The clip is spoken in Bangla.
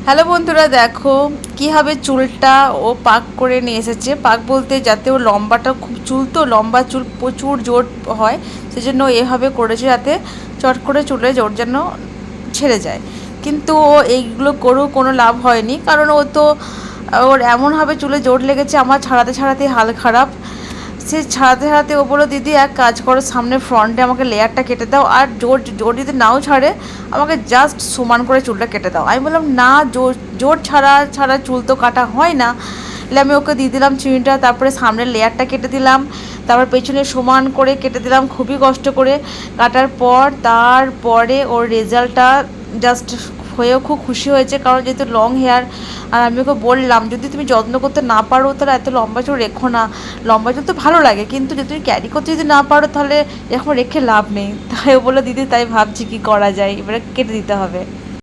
হ্যালো বন্ধুরা, দেখো কীভাবে চুলটা ও পাক করে নিয়ে এসেছে। পাক বলতে যাতে ও লম্বাটা খুব চুল তো লম্বা চুল প্রচুর জোর হয়, সেজন্য এভাবে করেছে যাতে চট করে চুলে জোর যেন ছেড়ে যায়। কিন্তু ও এইগুলো করেও কোনো লাভ হয়নি, কারণ ও তো ওর এমনভাবে চুলে জোর লেগেছে, আমার ছাড়াতে ছাড়াতে হাল খারাপ। সে ছাড়াতে ছাড়াতে ও বললো, দিদি এক কাজ করো, সামনে ফ্রন্টে আমাকে লেয়ারটা কেটে দাও, আর জোর জোর যদি নাও ছাড়ে আমাকে জাস্ট সমান করে চুলটা কেটে দাও। আমি বললাম না, জোর জোর ছাড়া ছাড়া চুল তো কাটা হয় না। তাহলে আমি ওকে দিয়ে দিলাম চিনিটা, তারপরে সামনের লেয়ারটা কেটে দিলাম, তারপর পেছনে সমান করে কেটে দিলাম খুবই কষ্ট করে। কাটার পর তারপরে ওর রেজাল্টটা জাস্ট হয়েও খুব খুশি হয়েছে, কারণ যেহেতু লং হেয়ার। আর আমি ওকে বললাম, যদি তুমি যত্ন করতে না পারো তাহলে এত লম্বা চুল রেখো না। লম্বা চুল তো ভালো লাগে, কিন্তু যদি তুমি ক্যারি করতে যদি না পারো তাহলে এখন রেখে লাভ নেই। তাই ও বললো, দিদি তাই ভাবছি কি করা যায়, এবারে কেটে দিতে হবে।